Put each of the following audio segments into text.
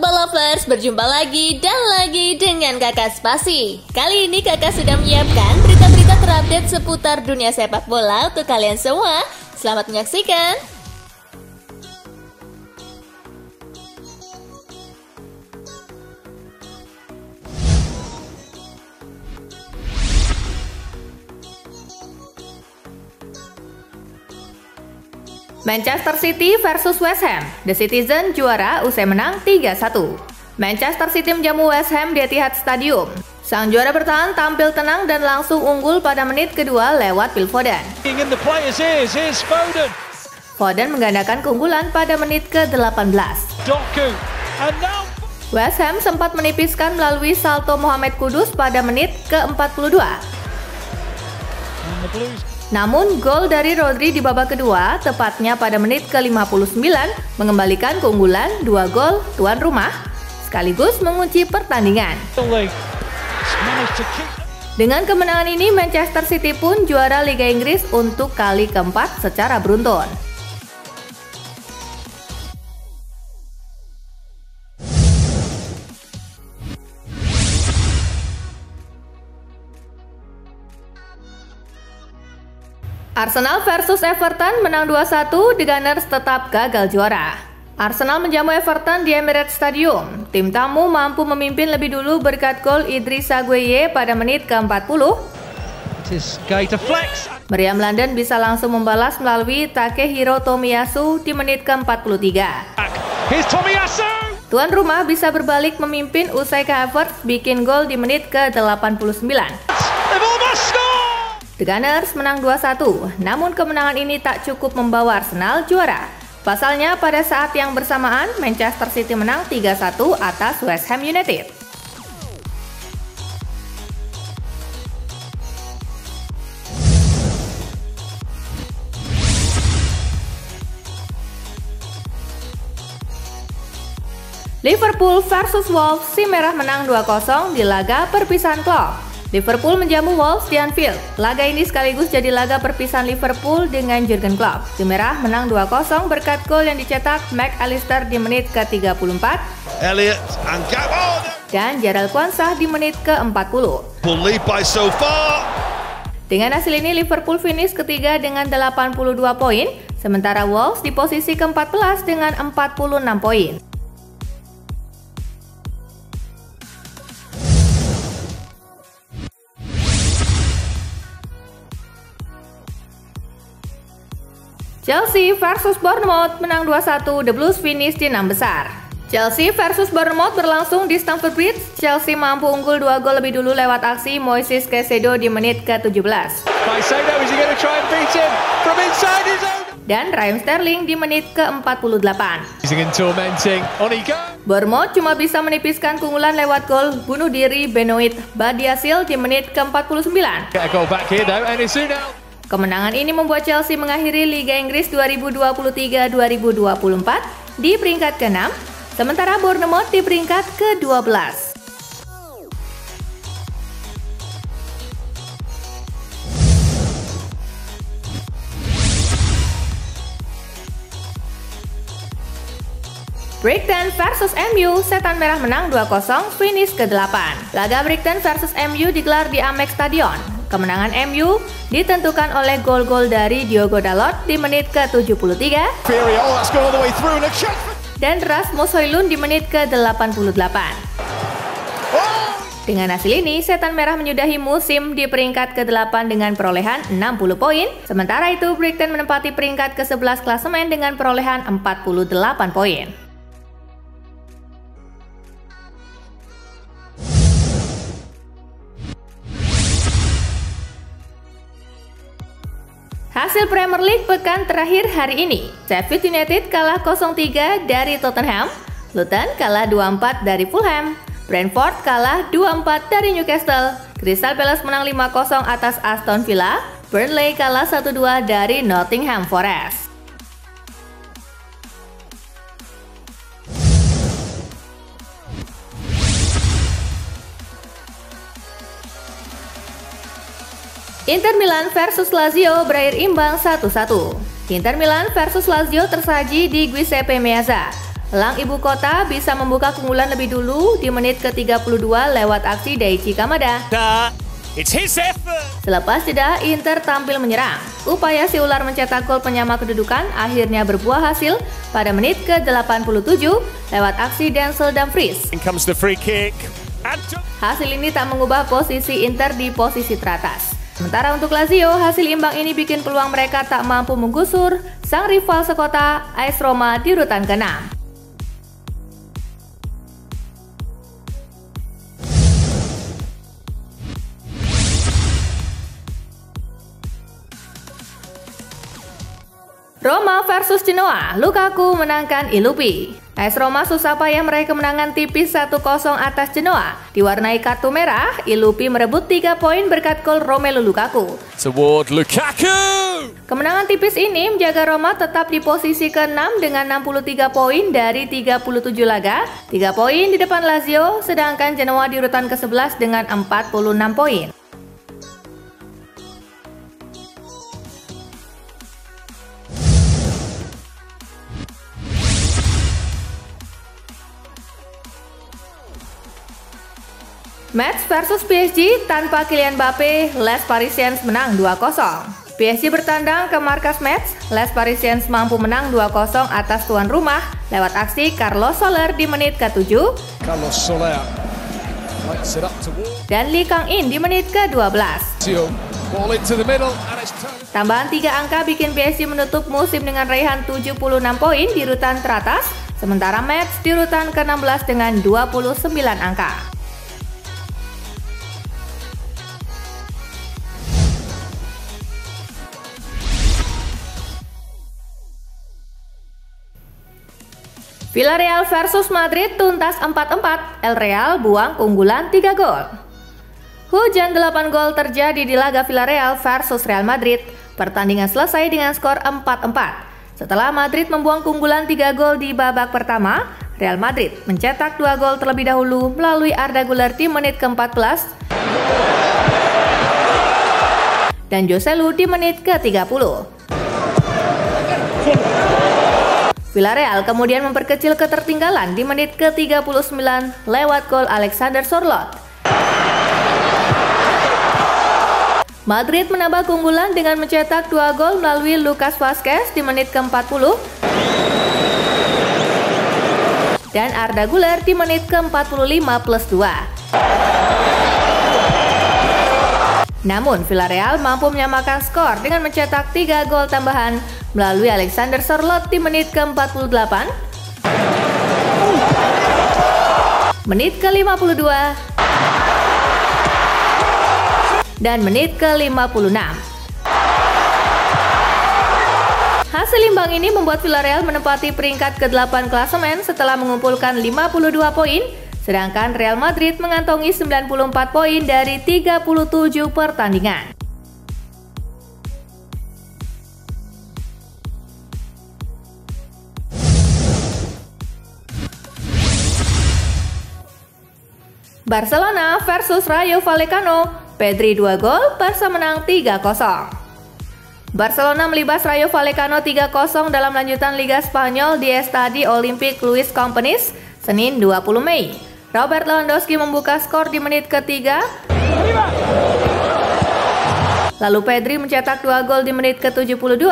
football lovers, berjumpa lagi dan lagi dengan Kakak Spasi. Kali ini Kakak sudah menyiapkan berita-berita terupdate seputar dunia sepak bola untuk kalian semua. Selamat menyaksikan. Manchester City versus West Ham. The Citizen juara usai menang 3-1. Manchester City menjamu West Ham di Etihad Stadium. Sang juara bertahan tampil tenang dan langsung unggul pada menit kedua lewat Phil Foden. Foden menggandakan keunggulan pada menit ke-18. West Ham sempat menipiskan melalui salto Mohamed Kudus pada menit ke-42. Namun, gol dari Rodri di babak kedua, tepatnya pada menit ke-59, mengembalikan keunggulan 2 gol tuan rumah, sekaligus mengunci pertandingan. Dengan kemenangan ini, Manchester City pun juara Liga Inggris untuk kali keempat secara beruntun. Arsenal versus Everton menang 2-1, The Gunners tetap gagal juara. Arsenal menjamu Everton di Emirates Stadium. Tim tamu mampu memimpin lebih dulu berkat gol Idrissa Gueye pada menit ke-40. Meriam London bisa langsung membalas melalui Takehiro Tomiyasu di menit ke-43. Tuan rumah bisa berbalik memimpin usai Havertz bikin gol di menit ke-89. The Gunners menang 2-1, namun kemenangan ini tak cukup membawa Arsenal juara. Pasalnya pada saat yang bersamaan, Manchester City menang 3-1 atas West Ham United. Liverpool versus Wolves, si merah menang 2-0 di laga perpisahan klub. Liverpool menjamu Wolves di Anfield. Laga ini sekaligus jadi laga perpisahan Liverpool dengan Jurgen Klopp. Si merah menang 2-0 berkat gol yang dicetak McAllister di menit ke-34 dan Jarell Quansah di menit ke-40. Dengan hasil ini Liverpool finish ketiga dengan 82 poin, sementara Wolves di posisi ke-14 dengan 46 poin. Chelsea versus Bournemouth menang 2-1, The Blues finish di 6 besar. Chelsea versus Bournemouth berlangsung di Stamford Bridge. Chelsea mampu unggul 2 gol lebih dulu lewat aksi Moises Caicedo di menit ke-17. Dan Raheem Sterling di menit ke-48. Bournemouth cuma bisa menipiskan keunggulan lewat gol bunuh diri Benoit Badiashile di menit ke-49. Kemenangan ini membuat Chelsea mengakhiri Liga Inggris 2023-2024 di peringkat ke-6, sementara Bournemouth di peringkat ke-12. Brighton versus MU, Setan Merah menang 2-0, finish ke-8. Laga Brighton versus MU digelar di Amex Stadion. Kemenangan MU ditentukan oleh gol-gol dari Diogo Dalot di menit ke-73 dan Rasmus Højlund di menit ke-88. Dengan hasil ini, Setan Merah menyudahi musim di peringkat ke-8 dengan perolehan 60 poin. Sementara itu, Brighton menempati peringkat ke-11 klasemen dengan perolehan 48 poin. Hasil Premier League pekan terakhir hari ini. Sheffield United kalah 0-3 dari Tottenham. Luton kalah 2-4 dari Fulham. Brentford kalah 2-4 dari Newcastle. Crystal Palace menang 5-0 atas Aston Villa. Burnley kalah 1-2 dari Nottingham Forest. Inter Milan versus Lazio berakhir imbang 1-1. Inter Milan versus Lazio tersaji di Giuseppe Meazza. Elang Ibu Kota bisa membuka keunggulan lebih dulu di menit ke-32 lewat aksi Daichi Kamada. It's his effort. Selepas jeda, Inter tampil menyerang. Upaya si ular mencetak gol penyama kedudukan akhirnya berbuah hasil pada menit ke-87 lewat aksi Denzel Dumfries. In comes the free kick. Hasil ini tak mengubah posisi Inter di posisi teratas. Sementara untuk Lazio, hasil imbang ini bikin peluang mereka tak mampu menggusur sang rival sekota AS Roma di urutan ke-6. Roma versus Genoa, Lukaku menangkan Ilupi. AS Roma susah payah meraih kemenangan tipis 1-0 atas Genoa. Diwarnai kartu merah, Ilupi merebut 3 poin berkat gol Romelu Lukaku. Toward Lukaku! Kemenangan tipis ini menjaga Roma tetap di posisi ke-6 dengan 63 poin dari 37 laga, 3 poin di depan Lazio, sedangkan Genoa di urutan ke-11 dengan 46 poin. Metz versus PSG tanpa Kylian Mbappe, Les Parisiens menang 2-0. PSG bertandang ke markas Metz, Les Parisiens mampu menang 2-0 atas tuan rumah lewat aksi Carlos Soler di menit ke-7 dan Lee Kang-in di menit ke-12. Tambahan 3 angka bikin PSG menutup musim dengan raihan 76 poin di urutan teratas, sementara Metz di urutan ke-16 dengan 29 angka. Villarreal versus Madrid tuntas 4-4, El Real buang keunggulan 3 gol. Hujan 8 gol terjadi di laga Villarreal versus Real Madrid. Pertandingan selesai dengan skor 4-4. Setelah Madrid membuang keunggulan 3 gol di babak pertama, Real Madrid mencetak 2 gol terlebih dahulu melalui Arda Güler di menit ke-14 dan Joselu di menit ke-30. Villarreal kemudian memperkecil ketertinggalan di menit ke-39 lewat gol Alexander Sørloth. Madrid menambah keunggulan dengan mencetak 2 gol melalui Lucas Vazquez di menit ke-40 dan Arda Güler di menit ke-45 plus 2. Namun Villarreal mampu menyamakan skor dengan mencetak 3 gol tambahan melalui Alexander Sørloth di menit ke-48, menit ke-52, dan menit ke-56. Hasil imbang ini membuat Villarreal menempati peringkat ke-8 klasemen setelah mengumpulkan 52 poin, sedangkan Real Madrid mengantongi 94 poin dari 37 pertandingan. Barcelona versus Rayo Vallecano, Pedri 2 gol, Barca menang 3-0. Barcelona melibas Rayo Vallecano 3-0 dalam lanjutan Liga Spanyol di Estadi Olympic Luis Companys, Senin 20 Mei. Robert Lewandowski membuka skor di menit ke-3. Lalu Pedri mencetak 2 gol di menit ke-72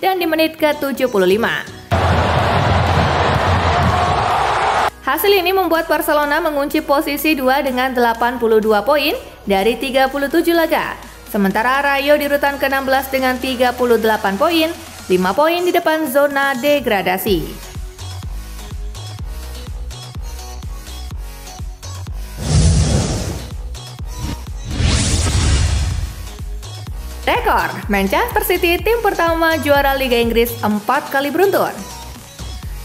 dan di menit ke-75. Hasil ini membuat Barcelona mengunci posisi 2 dengan 82 poin dari 37 laga. Sementara Rayo di urutan ke-16 dengan 38 poin, 5 poin di depan zona degradasi. Rekor, Manchester City tim pertama juara Liga Inggris 4 kali beruntun.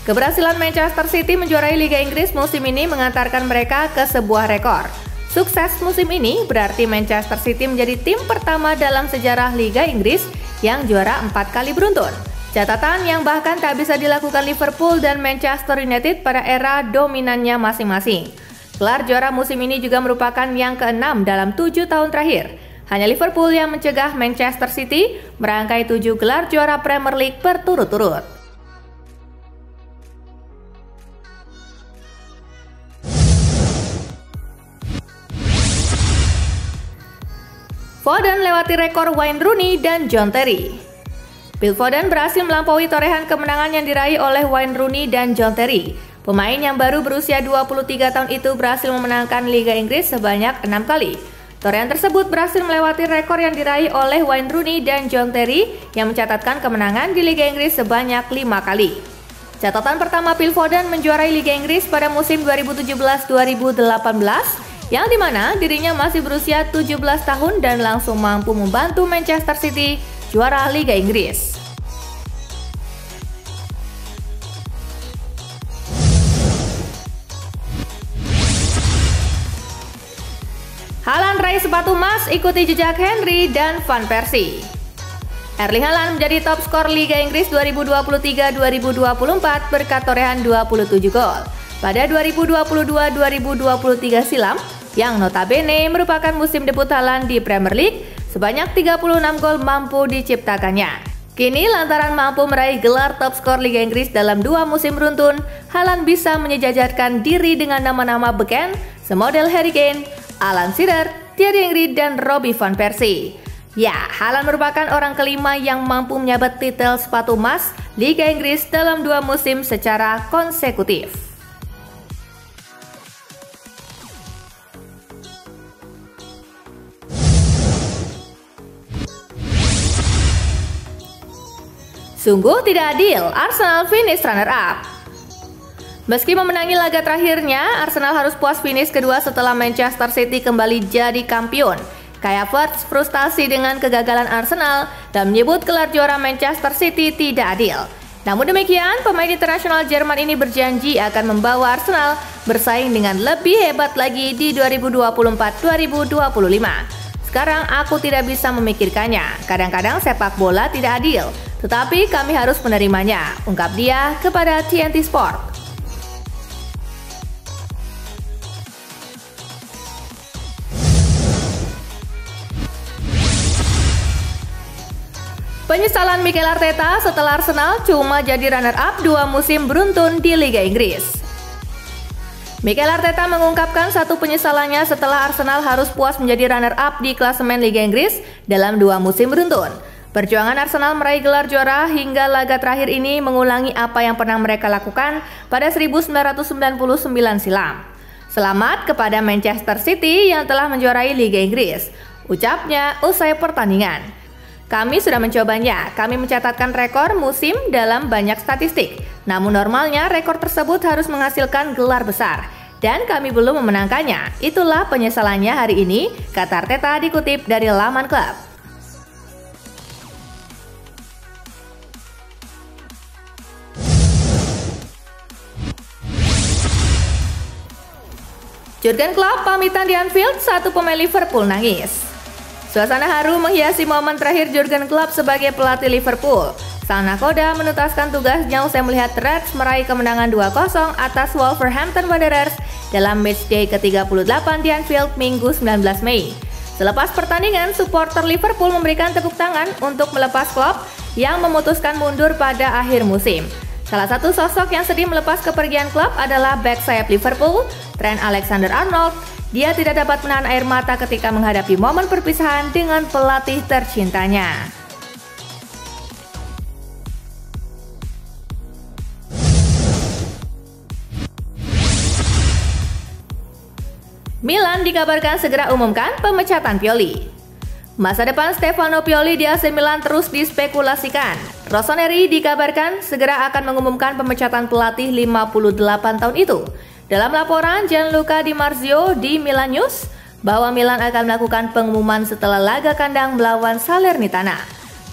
Keberhasilan Manchester City menjuarai Liga Inggris musim ini mengantarkan mereka ke sebuah rekor. Sukses musim ini berarti Manchester City menjadi tim pertama dalam sejarah Liga Inggris yang juara 4 kali beruntun. Catatan yang bahkan tak bisa dilakukan Liverpool dan Manchester United pada era dominannya masing-masing. Gelar juara musim ini juga merupakan yang ke-6 dalam 7 tahun terakhir. Hanya Liverpool yang mencegah Manchester City merangkai 7 gelar juara Premier League berturut-turut. Foden lewati rekor Wayne Rooney dan John Terry. Phil Foden berhasil melampaui torehan kemenangan yang diraih oleh Wayne Rooney dan John Terry. Pemain yang baru berusia 23 tahun itu berhasil memenangkan Liga Inggris sebanyak 6 kali. Torehan tersebut berhasil melewati rekor yang diraih oleh Wayne Rooney dan John Terry yang mencatatkan kemenangan di Liga Inggris sebanyak 5 kali. Catatan pertama Phil Foden menjuarai Liga Inggris pada musim 2017-2018 yang dimana dirinya masih berusia 17 tahun dan langsung mampu membantu Manchester City juara Liga Inggris. Haaland raih sepatu emas, ikuti jejak Henry dan Van Persie. Erling Haaland menjadi top skor Liga Inggris 2023-2024 berkat torehan 27 gol pada 2022-2023 silam, yang notabene merupakan musim debut Haaland di Premier League. Sebanyak 36 gol mampu diciptakannya. Kini lantaran mampu meraih gelar top skor Liga Inggris dalam 2 musim beruntun, Haaland bisa menyejajarkan diri dengan nama-nama beken semodel Harry Kane, Alan Shearer, Thierry Henry, dan Robbie Van Persie. Ya, Haaland merupakan orang kelima yang mampu menyabet titel sepatu emas Liga Inggris dalam 2 musim secara konsekutif. Sungguh tidak adil, Arsenal finish runner-up. Meski memenangi laga terakhirnya, Arsenal harus puas finish kedua setelah Manchester City kembali jadi kampion. Kai Havertz frustasi dengan kegagalan Arsenal dan menyebut gelar juara Manchester City tidak adil. Namun demikian, pemain internasional Jerman ini berjanji akan membawa Arsenal bersaing dengan lebih hebat lagi di 2024-2025. Sekarang aku tidak bisa memikirkannya, kadang-kadang sepak bola tidak adil, tetapi kami harus menerimanya, ungkap dia kepada TNT Sport. Penyesalan Mikel Arteta setelah Arsenal cuma jadi runner-up 2 musim beruntun di Liga Inggris. Mikel Arteta mengungkapkan satu penyesalannya setelah Arsenal harus puas menjadi runner-up di klasemen Liga Inggris dalam 2 musim beruntun. Perjuangan Arsenal meraih gelar juara hingga laga terakhir ini mengulangi apa yang pernah mereka lakukan pada 1999 silam. Selamat kepada Manchester City yang telah menjuarai Liga Inggris, ucapnya usai pertandingan. Kami sudah mencobanya, kami mencatatkan rekor musim dalam banyak statistik. Namun normalnya rekor tersebut harus menghasilkan gelar besar. Dan kami belum memenangkannya, itulah penyesalannya hari ini, kata Arteta dikutip dari laman klub. Jurgen Klopp pamitan di Anfield, satu pemain Liverpool nangis. Suasana haru menghiasi momen terakhir Jurgen Klopp sebagai pelatih Liverpool. Sang nakoda menuntaskan tugasnya usai melihat Reds meraih kemenangan 2-0 atas Wolverhampton Wanderers dalam matchday ke-38 di Anfield Minggu 19 Mei. Selepas pertandingan, supporter Liverpool memberikan tepuk tangan untuk melepas Klopp yang memutuskan mundur pada akhir musim. Salah satu sosok yang sedih melepas kepergian Klopp adalah bek sayap Liverpool, Trent Alexander-Arnold. Dia tidak dapat menahan air mata ketika menghadapi momen perpisahan dengan pelatih tercintanya. Milan dikabarkan segera umumkan pemecatan Pioli. Masa depan Stefano Pioli di AC Milan terus dispekulasikan. Rossoneri dikabarkan segera akan mengumumkan pemecatan pelatih 58 tahun itu. Dalam laporan Gianluca Di Marzio di Milan News, bahwa Milan akan melakukan pengumuman setelah laga kandang melawan Salernitana.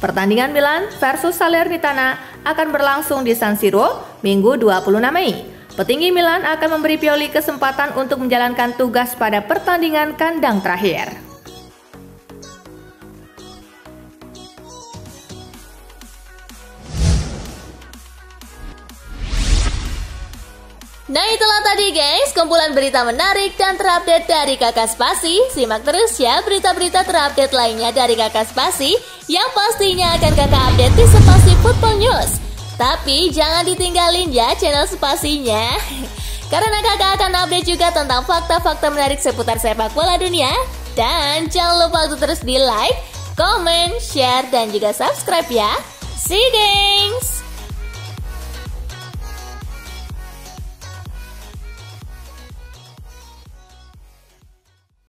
Pertandingan Milan versus Salernitana akan berlangsung di San Siro Minggu 26 Mei. Petinggi Milan akan memberi Pioli kesempatan untuk menjalankan tugas pada pertandingan kandang terakhir. Nah itulah tadi guys, kumpulan berita menarik dan terupdate dari Kakak Spasi. Simak terus ya berita-berita terupdate lainnya dari Kakak Spasi yang pastinya akan Kakak update di Spasi Football News. Tapi jangan ditinggalin ya channel Spasinya, karena Kakak akan update juga tentang fakta-fakta menarik seputar sepak bola dunia. Dan jangan lupa untuk terus di like, comment, share, dan juga subscribe ya. See you gengs!